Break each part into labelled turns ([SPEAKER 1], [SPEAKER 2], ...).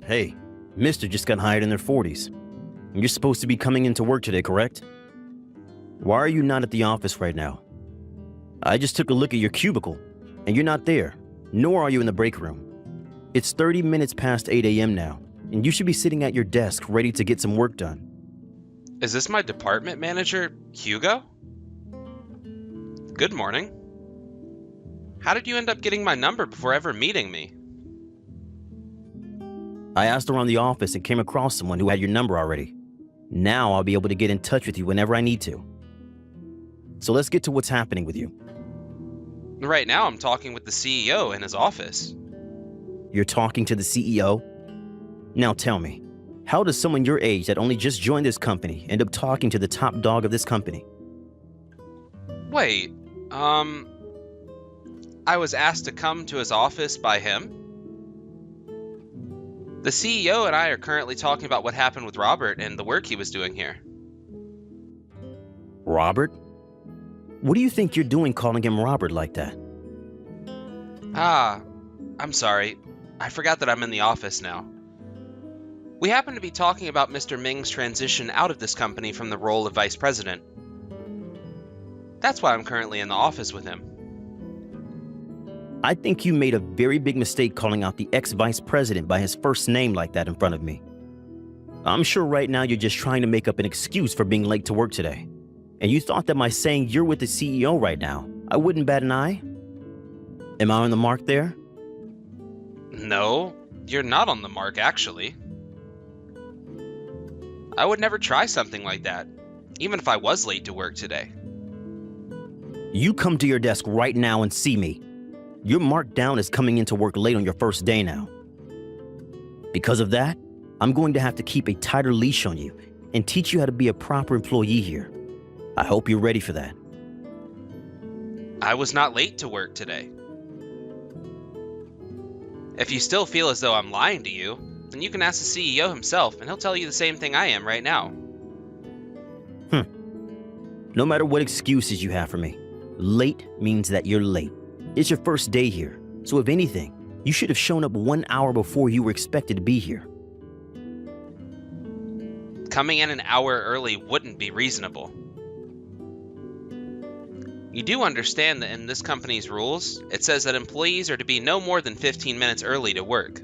[SPEAKER 1] Hey, Mister just got hired in their 40s. You're supposed to be coming into work today, correct? Why are you not at the office right now? I just took a look at your cubicle, and you're not there, nor are you in the break room. It's 30 minutes past 8 a.m. now, and you should be sitting at your desk ready to get some work done.
[SPEAKER 2] Is this my department manager, Hugo? Good morning. How did you end up getting my number before ever meeting me?
[SPEAKER 1] I asked around the office and came across someone who had your number already. Now I'll be able to get in touch with you whenever I need to. So let's get to what's happening with you.
[SPEAKER 2] Right now I'm talking with the CEO in his office.
[SPEAKER 1] You're talking to the CEO? Now tell me, how does someone your age that only just joined this company end up talking to the top dog of this company?
[SPEAKER 2] Wait, I was asked to come to his office by him? The CEO and I are currently talking about what happened with Robert and the work he was doing here.
[SPEAKER 1] Robert? What do you think you're doing calling him Robert like that?
[SPEAKER 2] I'm sorry. I forgot that I'm in the office now. We happen to be talking about Mr. Ming's transition out of this company from the role of vice president. That's why I'm currently in the office with him.
[SPEAKER 1] I think you made a very big mistake calling out the ex-vice president by his first name like that in front of me. I'm sure right now you're just trying to make up an excuse for being late to work today. And you thought that by saying you're with the CEO right now, I wouldn't bat an eye? Am I on the mark there?
[SPEAKER 2] No, you're not on the mark, actually. I would never try something like that, even if I was late to work today.
[SPEAKER 1] You come to your desk right now and see me. You're marked down as coming into work late on your first day now. Because of that, I'm going to have to keep a tighter leash on you and teach you how to be a proper employee here. I hope you're ready for that.
[SPEAKER 2] I was not late to work today. If you still feel as though I'm lying to you, then you can ask the CEO himself, and he'll tell you the same thing I am right now.
[SPEAKER 1] No matter what excuses you have for me, late means that you're late. It's your first day here, so if anything, you should have shown up 1 hour before you were expected to be here.
[SPEAKER 2] Coming in an hour early wouldn't be reasonable. You do understand that in this company's rules, it says that employees are to be no more than 15 minutes early to work.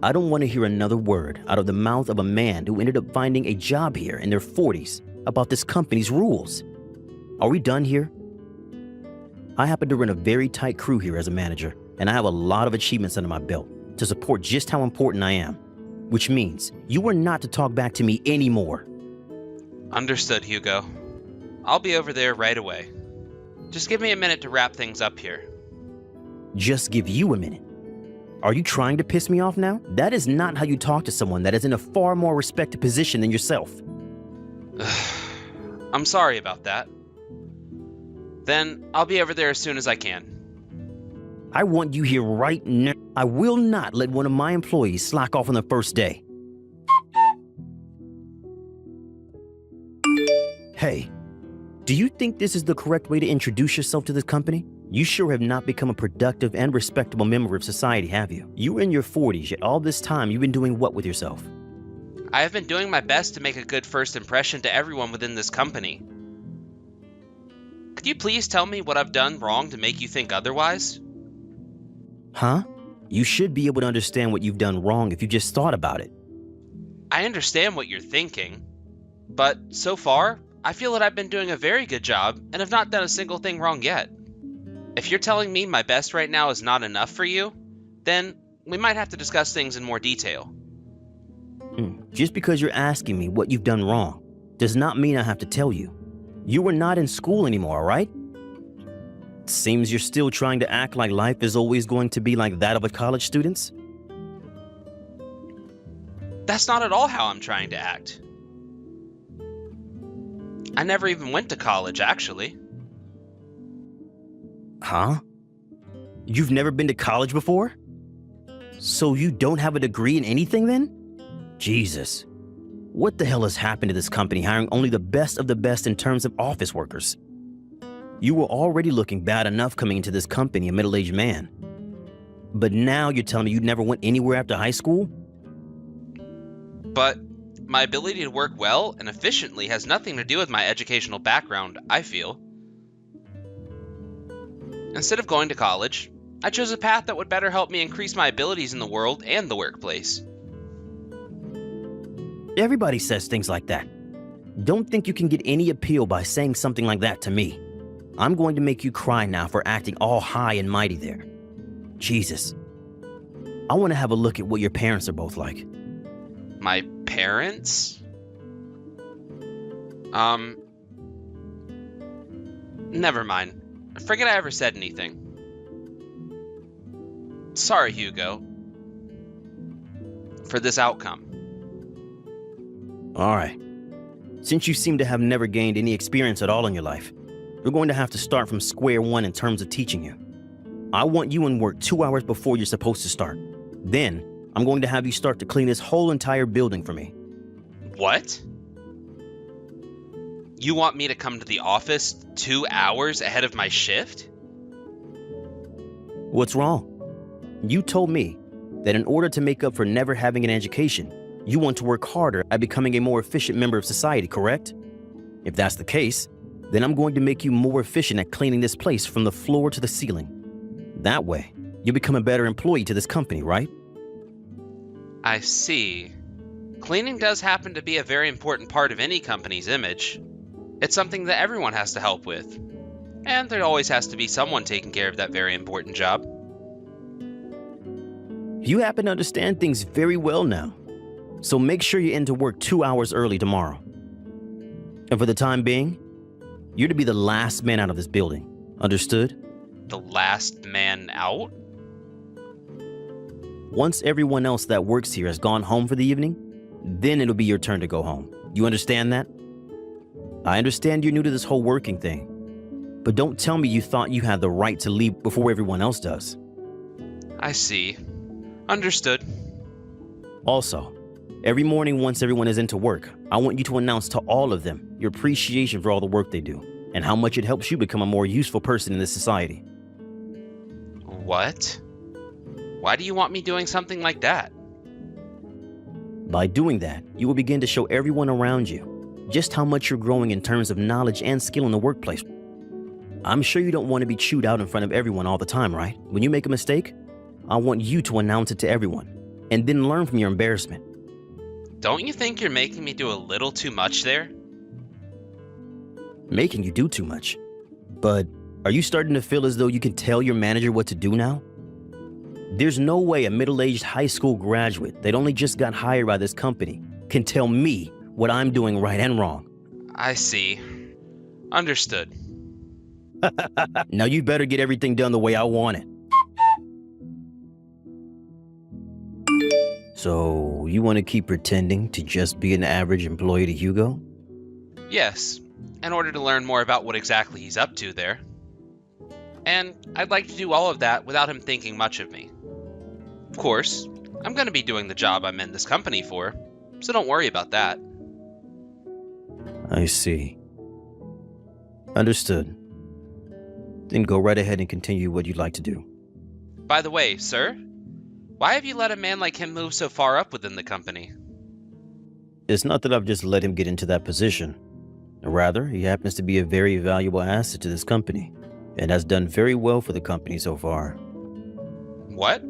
[SPEAKER 1] I don't want to hear another word out of the mouth of a man who ended up finding a job here in their 40s about this company's rules. Are we done here? I happen to run a very tight crew here as a manager, and I have a lot of achievements under my belt to support just how important I am, which means you are not to talk back to me anymore.
[SPEAKER 2] Understood, Hugo. I'll be over there right away. Just give me a minute to wrap things up here.
[SPEAKER 1] Just give you a minute. Are you trying to piss me off now? That is not how you talk to someone that is in a far more respected position than yourself.
[SPEAKER 2] I'm sorry about that. Then I'll be over there as soon as I can.
[SPEAKER 1] I want you here right now. I will not let one of my employees slack off on the first day. Hey, do you think this is the correct way to introduce yourself to this company? You sure have not become a productive and respectable member of society, have you? You were in your 40s, yet all this time you've been doing what with yourself?
[SPEAKER 2] I have been doing my best to make a good first impression to everyone within this company. Could you please tell me what I've done wrong to make you think otherwise?
[SPEAKER 1] Huh? You should be able to understand what you've done wrong if you just thought about it.
[SPEAKER 2] I understand what you're thinking, but so far, I feel that I've been doing a very good job and have not done a single thing wrong yet. If you're telling me my best right now is not enough for you, then we might have to discuss things in more detail.
[SPEAKER 1] Just because you're asking me what you've done wrong does not mean I have to tell you. You are not in school anymore, all right? Seems you're still trying to act like life is always going to be like that of a college student's.
[SPEAKER 2] That's not at all how I'm trying to act. I never even went to college, actually.
[SPEAKER 1] Huh? You've never been to college before? So you don't have a degree in anything then? Jesus. What the hell has happened to this company hiring only the best of the best in terms of office workers? You were already looking bad enough coming into this company, a middle-aged man. But now you're telling me you never went anywhere after high school?
[SPEAKER 2] But my ability to work well and efficiently has nothing to do with my educational background, I feel. Instead of going to college, I chose a path that would better help me increase my abilities in the world and the workplace.
[SPEAKER 1] Everybody says things like that. Don't think you can get any appeal by saying something like that to me. I'm going to make you cry now for acting all high and mighty there. Jesus. I want to have a look at what your parents are both like.
[SPEAKER 2] My parents? Never mind. Forget I ever said anything. Sorry, Hugo, for this outcome.
[SPEAKER 1] All right. Since you seem to have never gained any experience at all in your life, we're going to have to start from square one in terms of teaching you. I want you in work 2 hours before you're supposed to start. Then, I'm going to have you start to clean this whole entire building for me.
[SPEAKER 2] What? You want me to come to the office 2 hours ahead of my shift?
[SPEAKER 1] What's wrong? You told me that in order to make up for never having an education, you want to work harder at becoming a more efficient member of society, correct? If that's the case, then I'm going to make you more efficient at cleaning this place from the floor to the ceiling. That way, you'll become a better employee to this company, right?
[SPEAKER 2] I see. Cleaning does happen to be a very important part of any company's image. It's something that everyone has to help with. And there always has to be someone taking care of that very important job.
[SPEAKER 1] You happen to understand things very well now. So make sure you're into work 2 hours early tomorrow. And for the time being, you're to be the last man out of this building. Understood?
[SPEAKER 2] The last man out?
[SPEAKER 1] Once everyone else that works here has gone home for the evening, then it'll be your turn to go home. You understand that? I understand you're new to this whole working thing, but don't tell me you thought you had the right to leave before everyone else does.
[SPEAKER 2] I see. Understood.
[SPEAKER 1] Also, every morning once everyone is into work, I want you to announce to all of them your appreciation for all the work they do and how much it helps you become a more useful person in this society.
[SPEAKER 2] What? Why do you want me doing something like that?
[SPEAKER 1] By doing that, you will begin to show everyone around you just how much you're growing in terms of knowledge and skill in the workplace. I'm sure you don't want to be chewed out in front of everyone all the time, right? When you make a mistake, I want you to announce it to everyone and then learn from your embarrassment.
[SPEAKER 2] Don't you think you're making me do a little too much there?
[SPEAKER 1] Making you do too much. But are you starting to feel as though you can tell your manager what to do now? There's no way a middle-aged high school graduate that only just got hired by this company can tell me what I'm doing right and wrong.
[SPEAKER 2] I see. Understood.
[SPEAKER 1] Now you better get everything done the way I want it. So, you want to keep pretending to just be an average employee to Hugo?
[SPEAKER 2] Yes, in order to learn more about what exactly he's up to there. And I'd like to do all of that without him thinking much of me. Of course, I'm going to be doing the job I'm in this company for, so don't worry about that.
[SPEAKER 1] I see. Understood. Then go right ahead and continue what you'd like to do.
[SPEAKER 2] By the way, sir, why have you let a man like him move so far up within the company?
[SPEAKER 1] It's not that I've just let him get into that position. Rather, he happens to be a very valuable asset to this company, and has done very well for the company so far.
[SPEAKER 2] What?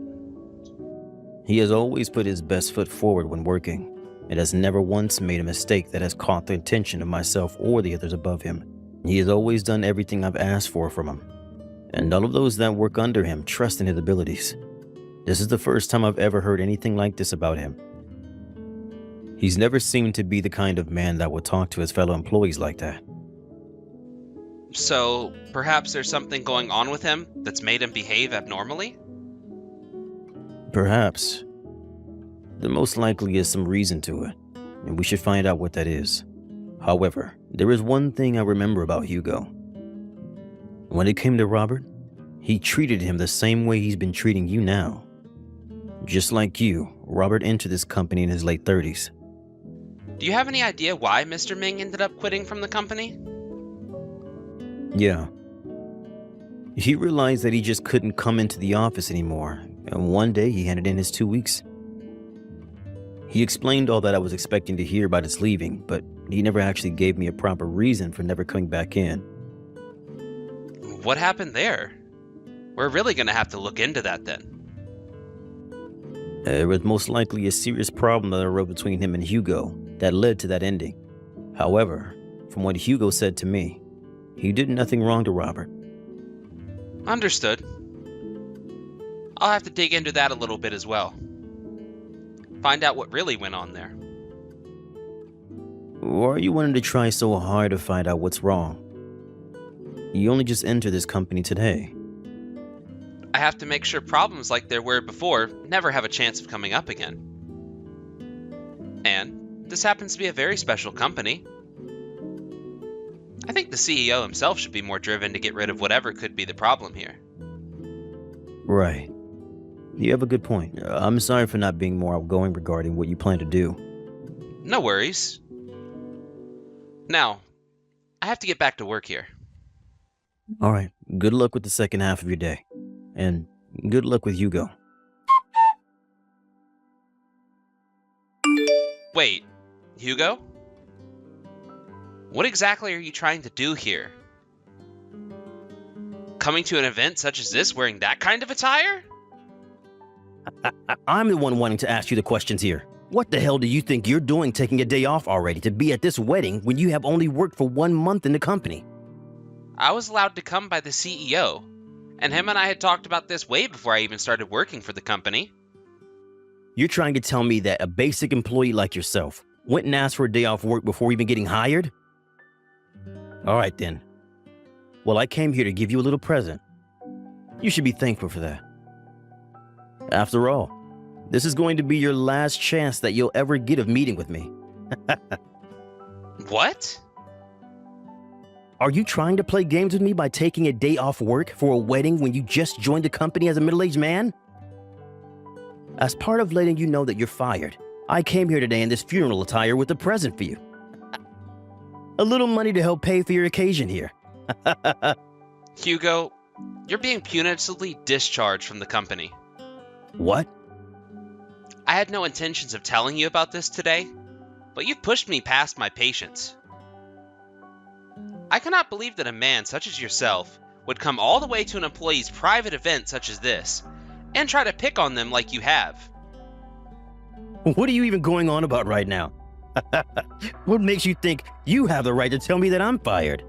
[SPEAKER 1] He has always put his best foot forward when working, and has never once made a mistake that has caught the attention of myself or the others above him. He has always done everything I've asked for from him, and all of those that work under him trust in his abilities. This is the first time I've ever heard anything like this about him. He's never seemed to be the kind of man that would talk to his fellow employees like that.
[SPEAKER 2] So, perhaps there's something going on with him that's made him behave abnormally?
[SPEAKER 1] Perhaps. There most likely is some reason to it, and we should find out what that is. However, there is one thing I remember about Hugo. When it came to Robert, he treated him the same way he's been treating you now. Just like you, Robert entered this company in his late 30s.
[SPEAKER 2] Do you have any idea why Mr. Ming ended up quitting from the company?
[SPEAKER 1] Yeah. He realized that he just couldn't come into the office anymore, and one day he handed in his 2 weeks. He explained all that I was expecting to hear about his leaving, but he never actually gave me a proper reason for never coming back in.
[SPEAKER 2] What happened there? We're really gonna have to look into that then.
[SPEAKER 1] There was most likely a serious problem that arose between him and Hugo that led to that ending. However, from what Hugo said to me, he did nothing wrong to Robert.
[SPEAKER 2] Understood. I'll have to dig into that a little bit as well. Find out what really went on there.
[SPEAKER 1] Or are you wanting to try so hard to find out what's wrong? You only just entered this company today.
[SPEAKER 2] I have to make sure problems like there were before never have a chance of coming up again. And this happens to be a very special company. I think the CEO himself should be more driven to get rid of whatever could be the problem here.
[SPEAKER 1] Right. You have a good point. I'm sorry for not being more outgoing regarding what you plan to do.
[SPEAKER 2] No worries. Now, I have to get back to work here.
[SPEAKER 1] All right. Good luck with the second half of your day. And good luck with Hugo.
[SPEAKER 2] Wait, Hugo? What exactly are you trying to do here? Coming to an event such as this wearing that kind of attire?
[SPEAKER 1] I'm the one wanting to ask you the questions here. What the hell do you think you're doing taking a day off already to be at this wedding when you have only worked for 1 month in the company?
[SPEAKER 2] I was allowed to come by the CEO, and him and I had talked about this way before I even started working for the company.
[SPEAKER 1] You're trying to tell me that a basic employee like yourself went and asked for a day off work before even getting hired? All right then. Well, I came here to give you a little present. You should be thankful for that. After all, this is going to be your last chance that you'll ever get of meeting with me.
[SPEAKER 2] What?
[SPEAKER 1] Are you trying to play games with me by taking a day off work for a wedding when you just joined the company as a middle-aged man? As part of letting you know that you're fired, I came here today in this funeral attire with a present for you. A little money to help pay for your occasion here.
[SPEAKER 2] Hugo, you're being punitively discharged from the company.
[SPEAKER 1] What?
[SPEAKER 2] I had no intentions of telling you about this today, but you've pushed me past my patience. I cannot believe that a man such as yourself would come all the way to an employee's private event such as this and try to pick on them like you have.
[SPEAKER 1] What are you even going on about right now? What makes you think you have the right to tell me that I'm fired?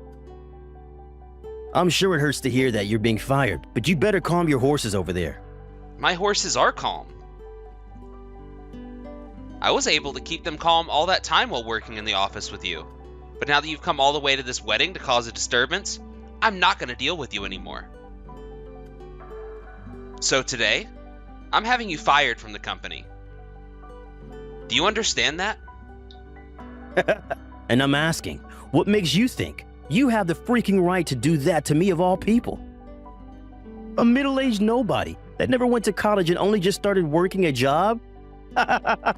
[SPEAKER 1] I'm sure it hurts to hear that you're being fired, but you better calm your horses over there.
[SPEAKER 2] My horses are calm. I was able to keep them calm all that time while working in the office with you. But now that you've come all the way to this wedding to cause a disturbance, I'm not going to deal with you anymore. So today, I'm having you fired from the company. Do you understand that?
[SPEAKER 1] And I'm asking, what makes you think you have the freaking right to do that to me of all people? A middle-aged nobody that never went to college and only just started working a job?
[SPEAKER 2] I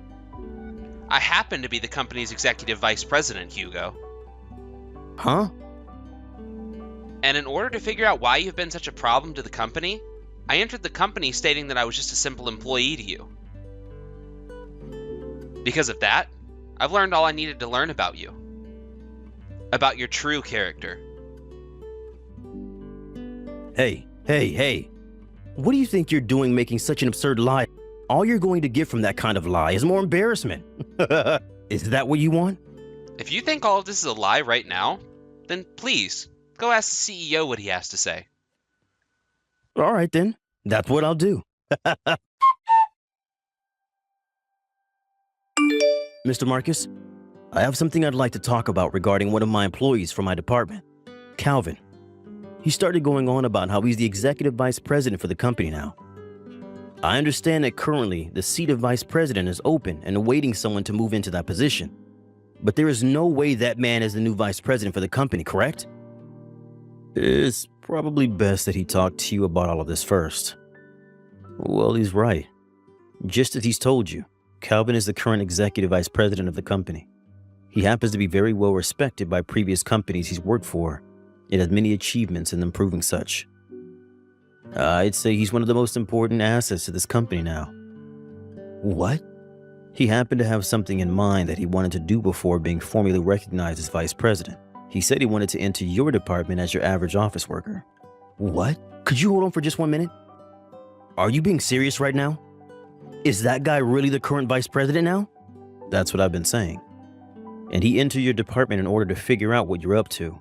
[SPEAKER 2] happen to be the company's executive vice president, Hugo.
[SPEAKER 1] Huh?
[SPEAKER 2] And in order to figure out why you've been such a problem to the company, I entered the company stating that I was just a simple employee to you. Because of that, I've learned all I needed to learn about you. About your true character.
[SPEAKER 1] Hey. What do you think you're doing making such an absurd lie? All you're going to get from that kind of lie is more embarrassment. Is that what you want?
[SPEAKER 2] If you think all of this is a lie right now, then please, go ask the CEO what he has to say.
[SPEAKER 1] All right then, that's what I'll do. Mr. Marcus, I have something I'd like to talk about regarding one of my employees from my department, Calvin. He started going on about how he's the executive vice president for the company now. I understand that currently the seat of vice president is open and awaiting someone to move into that position. But there is no way that man is the new vice president for the company, correct? It's probably best that he talk to you about all of this first. Well, he's right. Just as he's told you, Calvin is the current executive vice president of the company. He happens to be very well respected by previous companies he's worked for and has many achievements in improving such. I'd say he's one of the most important assets to this company now. What? He happened to have something in mind that he wanted to do before being formally recognized as vice president. He said he wanted to enter your department as your average office worker. What? Could you hold on for just 1 minute? Are you being serious right now? Is that guy really the current vice president now? That's what I've been saying. And he entered your department in order to figure out what you're up to.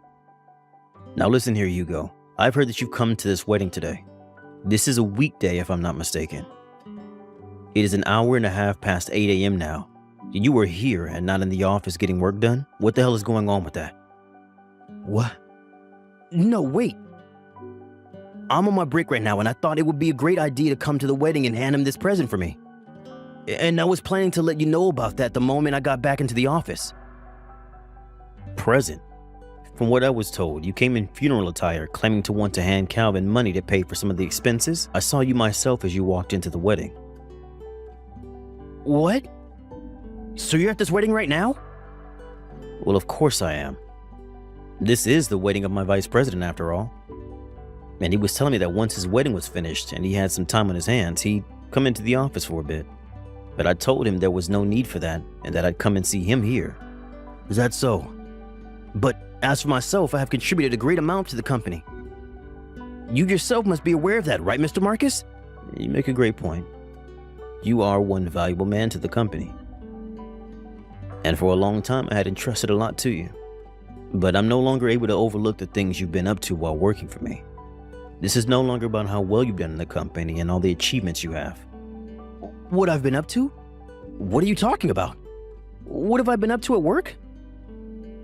[SPEAKER 1] Now listen here, Hugo. I've heard that you've come to this wedding today. This is a weekday, if I'm not mistaken. It is an hour and a half past 8 a.m. now. You were here and not in the office getting work done? What the hell is going on with that? What? No, wait. I'm on my break right now, and I thought it would be a great idea to come to the wedding and hand him this present for me. And I was planning to let you know about that the moment I got back into the office. Present? From what I was told, you came in funeral attire, claiming to want to hand Calvin money to pay for some of the expenses. I saw you myself as you walked into the wedding. What? So you're at this wedding right now? Well, of course I am. This is the wedding of my vice president, after all. And he was telling me that once his wedding was finished and he had some time on his hands, he'd come into the office for a bit. But I told him there was no need for that and that I'd come and see him here. Is that so? But as for myself, I have contributed a great amount to the company. You yourself must be aware of that, right, Mr. Marcus? You make a great point. You are one valuable man to the company. And for a long time, I had entrusted a lot to you. But I'm no longer able to overlook the things you've been up to while working for me. This is no longer about how well you've done in the company and all the achievements you have. What I've been up to? What are you talking about? What have I been up to at work?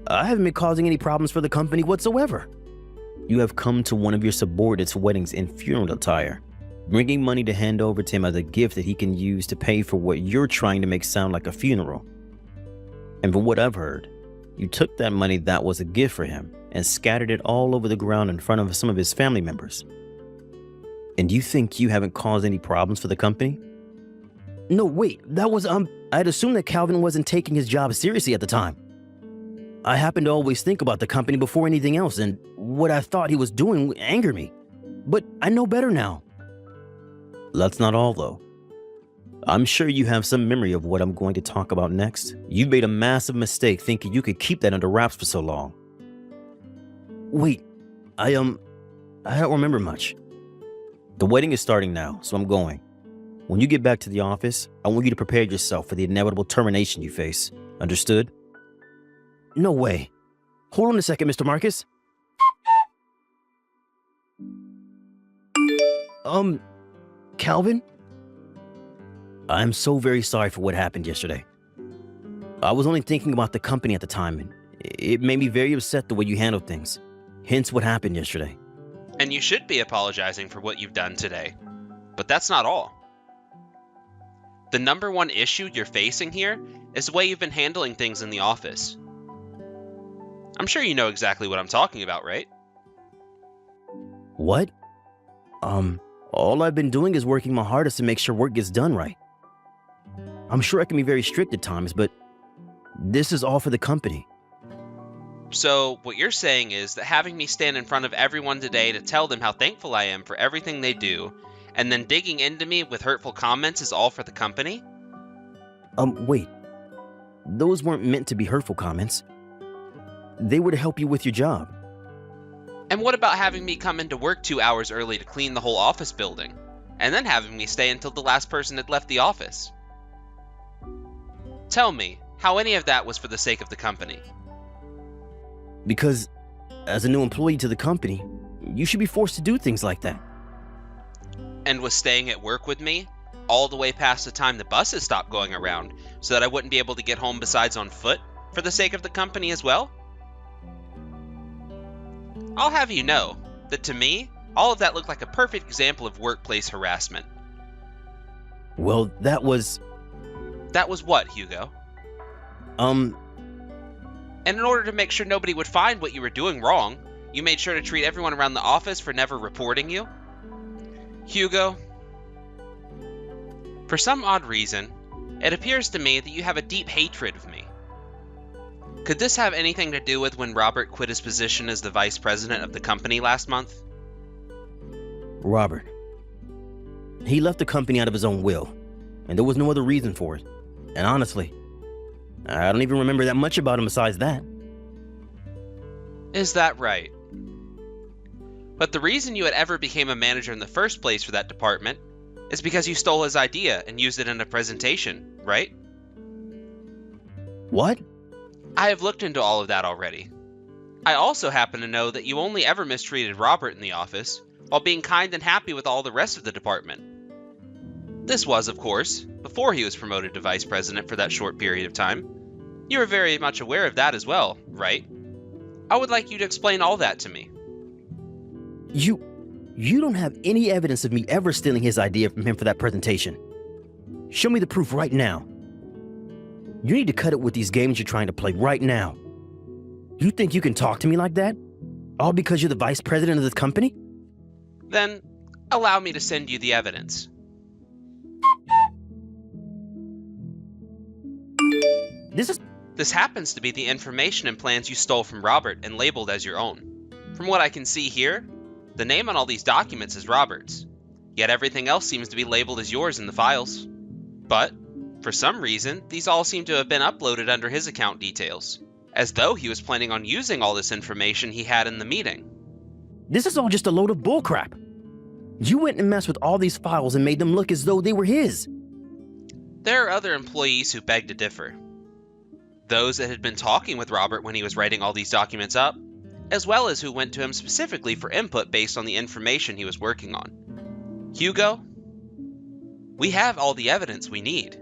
[SPEAKER 1] I haven't been causing any problems for the company whatsoever. You have come to one of your subordinates' weddings in funeral attire, bringing money to hand over to him as a gift that he can use to pay for what you're trying to make sound like a funeral. And from what I've heard, you took that money that was a gift for him and scattered it all over the ground in front of some of his family members. And you think you haven't caused any problems for the company? No, wait, that was, I'd assumed that Calvin wasn't taking his job seriously at the time. I happened to always think about the company before anything else, and what I thought he was doing angered me. But I know better now. That's not all, though. I'm sure you have some memory of what I'm going to talk about next. You've made a massive mistake thinking you could keep that under wraps for so long. Wait, I don't remember much. The wedding is starting now, so I'm going. When you get back to the office, I want you to prepare yourself for the inevitable termination you face. Understood? No way. Hold on a second, Mr. Marcus. Calvin? I'm so very sorry for what happened yesterday. I was only thinking about the company at the time, and it made me very upset the way you handled things. Hence what happened yesterday.
[SPEAKER 2] And you should be apologizing for what you've done today. But that's not all. The number one issue you're facing here is the way you've been handling things in the office. I'm sure you know exactly what I'm talking about, right?
[SPEAKER 1] What? All I've been doing is working my hardest to make sure work gets done right. I'm sure I can be very strict at times, but this is all for the company.
[SPEAKER 2] So, what you're saying is that having me stand in front of everyone today to tell them how thankful I am for everything they do, and then digging into me with hurtful comments is all for the company?
[SPEAKER 1] Wait. Those weren't meant to be hurtful comments. They were to help you with your job.
[SPEAKER 2] And what about having me come into work 2 hours early to clean the whole office building, and then having me stay until the last person had left the office? Tell me how any of that was for the sake of the company.
[SPEAKER 1] Because, as a new employee to the company, you should be forced to do things like that.
[SPEAKER 2] And was staying at work with me all the way past the time the buses stopped going around so that I wouldn't be able to get home besides on foot for the sake of the company as well? I'll have you know that to me, all of that looked like a perfect example of workplace harassment.
[SPEAKER 1] Well, that was...
[SPEAKER 2] That was what, Hugo? And in order to make sure nobody would find what you were doing wrong, you made sure to treat everyone around the office for never reporting you? Hugo, for some odd reason, it appears to me that you have a deep hatred of me. Could this have anything to do with when Robert quit his position as the vice president of the company last month?
[SPEAKER 1] Robert, He left the company out of his own will, and there was no other reason for it. And honestly, I don't even remember that much about him besides that.
[SPEAKER 2] Is that right? But the reason you had ever became a manager in the first place for that department is because you stole his idea and used it in a presentation, right?
[SPEAKER 1] What?
[SPEAKER 2] I have looked into all of that already. I also happen to know that you only ever mistreated Robert in the office, while being kind and happy with all the rest of the department. This was, of course, before he was promoted to vice president for that short period of time. You are very much aware of that as well, right? I would like you to explain all that to me.
[SPEAKER 1] You don't have any evidence of me ever stealing his idea from him for that presentation. Show me the proof right now. You need to cut it with these games you're trying to play right now. You think you can talk to me like that? All because you're the vice president of this company?
[SPEAKER 2] Then, allow me to send you the evidence. This happens to be the information and plans you stole from Robert and labeled as your own. From what I can see here, the name on all these documents is Robert's, yet everything else seems to be labeled as yours in the files. But, for some reason, these all seem to have been uploaded under his account details, as though he was planning on using all this information he had in the meeting.
[SPEAKER 1] This is all just a load of bullcrap. You went and messed with all these files and made them look as though they were his.
[SPEAKER 2] There are other employees who beg to differ. Those that had been talking with Robert when he was writing all these documents up, as well as who went to him specifically for input based on the information he was working on. Hugo, we have all the evidence we need.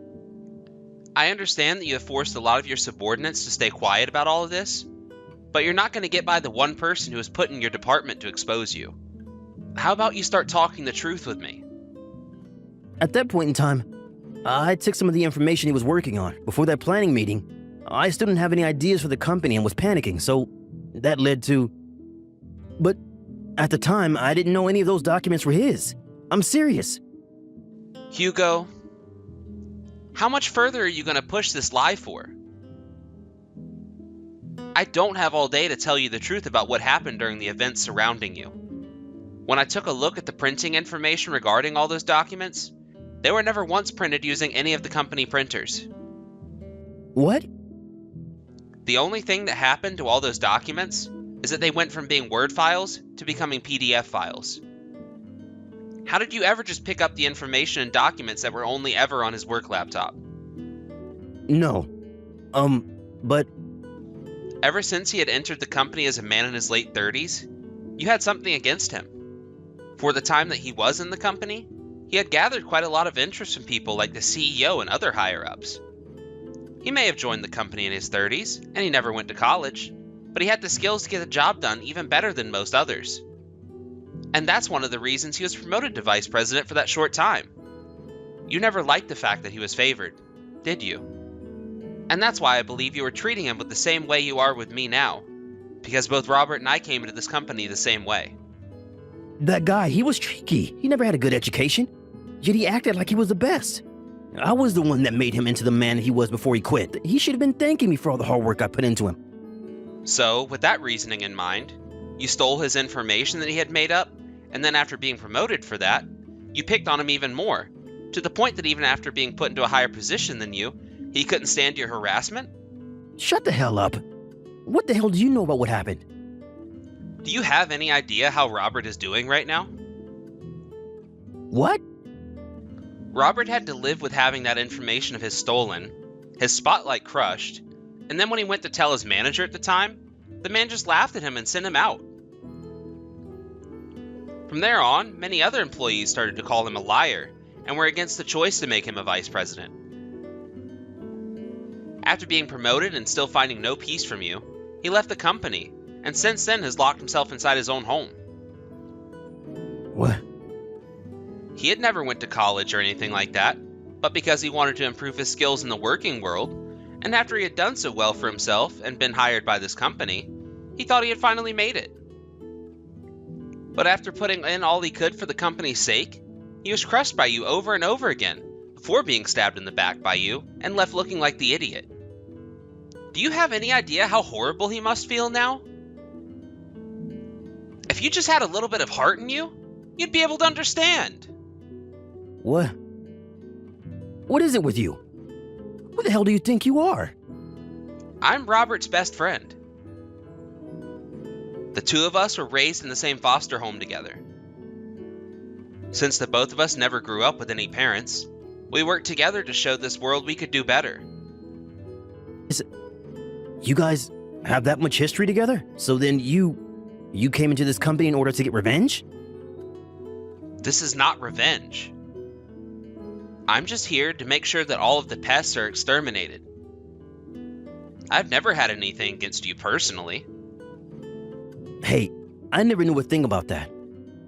[SPEAKER 2] I understand that you have forced a lot of your subordinates to stay quiet about all of this, but you're not going to get by the one person who is put in your department to expose you. How about you start talking the truth with me?
[SPEAKER 1] At that point in time, I took some of the information he was working on. Before that planning meeting, I still didn't have any ideas for the company and was panicking, so that led to... But at the time, I didn't know any of those documents were his. I'm serious.
[SPEAKER 2] Hugo, how much further are you going to push this lie for? I don't have all day to tell you the truth about what happened during the events surrounding you. When I took a look at the printing information regarding all those documents, they were never once printed using any of the company printers.
[SPEAKER 1] What?
[SPEAKER 2] The only thing that happened to all those documents is that they went from being Word files to becoming PDF files. How did you ever just pick up the information and documents that were only ever on his work laptop?
[SPEAKER 1] No. But...
[SPEAKER 2] Ever since he had entered the company as a man in his late 30s, you had something against him. For the time that he was in the company, he had gathered quite a lot of interest from people like the CEO and other higher-ups. He may have joined the company in his 30s, and he never went to college, but he had the skills to get the job done even better than most others. And that's one of the reasons he was promoted to vice president for that short time. You never liked the fact that he was favored, did you? And that's why I believe you were treating him with the same way you are with me now, because both Robert and I came into this company the same way.
[SPEAKER 1] That guy, he was tricky. He never had a good education, yet he acted like he was the best. I was the one that made him into the man he was before he quit. He should have been thanking me for all the hard work I put into him.
[SPEAKER 2] So, with that reasoning in mind, you stole his information that he had made up, and then after being promoted for that, you picked on him even more, to the point that even after being put into a higher position than you, he couldn't stand your harassment?
[SPEAKER 1] Shut the hell up. What the hell do you know about what happened?
[SPEAKER 2] Do you have any idea how Robert is doing right now?
[SPEAKER 1] What?
[SPEAKER 2] Robert had to live with having that information of his stolen, his spotlight crushed, and then when he went to tell his manager at the time, the man just laughed at him and sent him out. From there on, many other employees started to call him a liar and were against the choice to make him a vice president. After being promoted and still finding no peace from you, he left the company, and since then has locked himself inside his own home.
[SPEAKER 1] What?
[SPEAKER 2] He had never went to college or anything like that, but because he wanted to improve his skills in the working world, and after he had done so well for himself and been hired by this company, he thought he had finally made it. But after putting in all he could for the company's sake, he was crushed by you over and over again, before being stabbed in the back by you and left looking like the idiot. Do you have any idea how horrible he must feel now? If you just had a little bit of heart in you, you'd be able to understand.
[SPEAKER 1] What? What is it with you? Who the hell do you think you are?
[SPEAKER 2] I'm Robert's best friend. The two of us were raised in the same foster home together. Since the both of us never grew up with any parents, we worked together to show this world we could do better.
[SPEAKER 1] You guys have that much history together? So then you came into this company in order to get revenge?
[SPEAKER 2] This is not revenge. I'm just here to make sure that all of the pests are exterminated. I've never had anything against you personally.
[SPEAKER 1] Hey, I never knew a thing about that.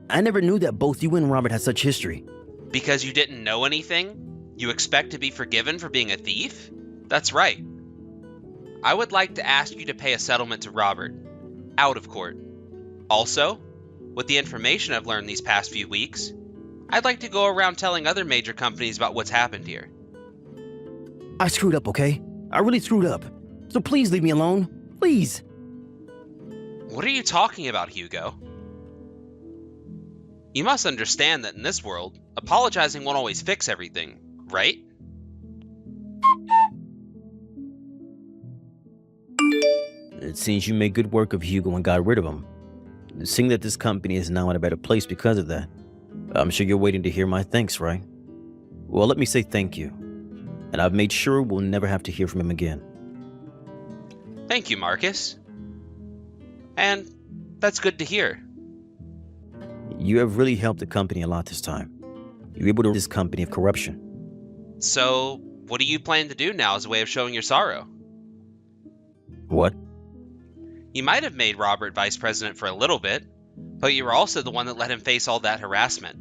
[SPEAKER 1] I never knew that both you and Robert had such history.
[SPEAKER 2] Because you didn't know anything, you expect to be forgiven for being a thief? That's right. I would like to ask you to pay a settlement to Robert, out of court. Also, with the information I've learned these past few weeks, I'd like to go around telling other major companies about what's happened here.
[SPEAKER 1] I screwed up, okay? I really screwed up. So please leave me alone. Please.
[SPEAKER 2] What are you talking about, Hugo? You must understand that in this world, apologizing won't always fix everything, right?
[SPEAKER 1] It seems you made good work of Hugo and got rid of him. Seeing that this company is now in a better place because of that, I'm sure you're waiting to hear my thanks, right? Well, let me say thank you. And I've made sure we'll never have to hear from him again.
[SPEAKER 2] Thank you, Marcus. And that's good to hear.
[SPEAKER 1] You have really helped the company a lot this time. You're able to rid this company of corruption.
[SPEAKER 2] So, what do you plan to do now as a way of showing your sorrow?
[SPEAKER 1] What?
[SPEAKER 2] You might have made Robert vice president for a little bit, but you were also the one that let him face all that harassment.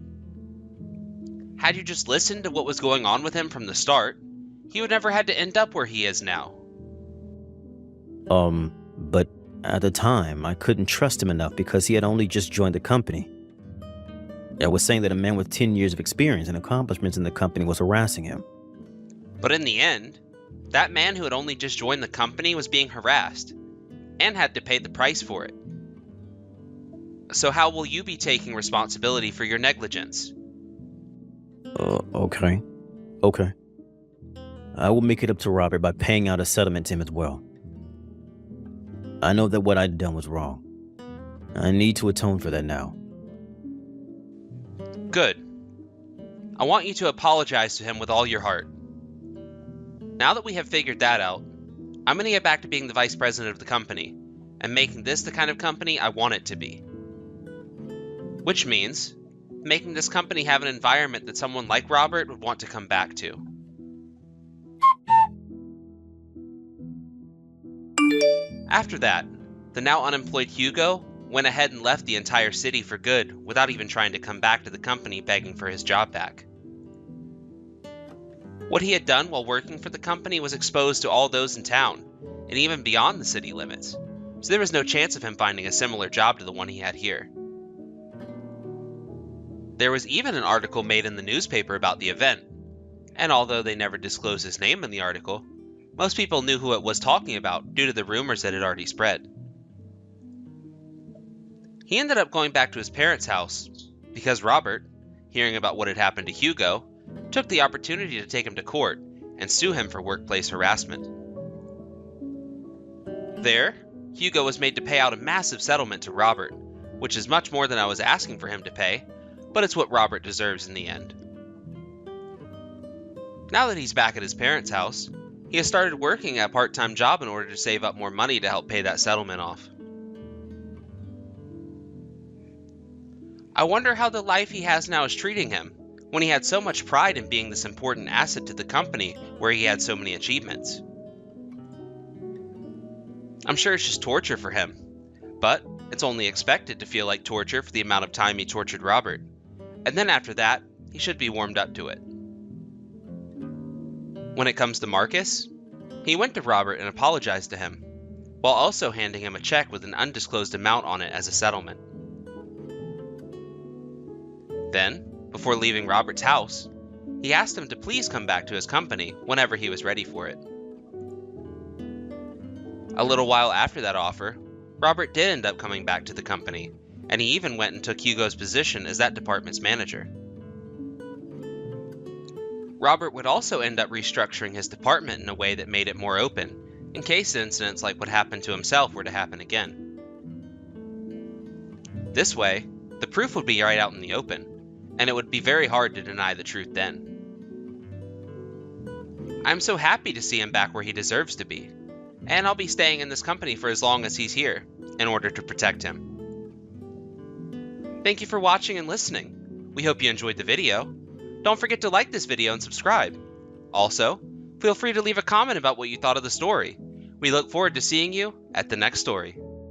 [SPEAKER 2] Had you just listened to what was going on with him from the start, he would never had to end up where he is now.
[SPEAKER 1] But at the time, I couldn't trust him enough because he had only just joined the company. I was saying that a man with 10 years of experience and accomplishments in the company was harassing him.
[SPEAKER 2] But in the end, that man who had only just joined the company was being harassed, and had to pay the price for it. So how will you be taking responsibility for your negligence?
[SPEAKER 1] Okay. I will make it up to Robert by paying out a settlement to him as well. I know that what I'd done was wrong. I need to atone for that now.
[SPEAKER 2] Good. I want you to apologize to him with all your heart. Now that we have figured that out, I'm going to get back to being the vice president of the company, and making this the kind of company I want it to be. Which means, making this company have an environment that someone like Robert would want to come back to. After that, the now unemployed Hugo went ahead and left the entire city for good without even trying to come back to the company begging for his job back. What he had done while working for the company was exposed to all those in town, and even beyond the city limits, so there was no chance of him finding a similar job to the one he had here. There was even an article made in the newspaper about the event, and although they never disclosed his name in the article, most people knew who it was talking about due to the rumors that had already spread. He ended up going back to his parents' house because Robert, hearing about what had happened to Hugo, took the opportunity to take him to court and sue him for workplace harassment. There, Hugo was made to pay out a massive settlement to Robert, which is much more than I was asking for him to pay, but it's what Robert deserves in the end. Now that he's back at his parents' house, he has started working a part-time job in order to save up more money to help pay that settlement off. I wonder how the life he has now is treating him, when he had so much pride in being this important asset to the company where he had so many achievements. I'm sure it's just torture for him, but it's only expected to feel like torture for the amount of time he tortured Robert, and then after that, he should be warmed up to it. When it comes to Marcus, he went to Robert and apologized to him, while also handing him a check with an undisclosed amount on it as a settlement. Then, before leaving Robert's house, he asked him to please come back to his company whenever he was ready for it. A little while after that offer, Robert did end up coming back to the company, and he even went and took Hugo's position as that department's manager. Robert would also end up restructuring his department in a way that made it more open, in case incidents like what happened to himself were to happen again. This way, the proof would be right out in the open, and it would be very hard to deny the truth then. I'm so happy to see him back where he deserves to be, and I'll be staying in this company for as long as he's here, in order to protect him. Thank you for watching and listening. We hope you enjoyed the video. Don't forget to like this video and subscribe. Also, feel free to leave a comment about what you thought of the story. We look forward to seeing you at the next story.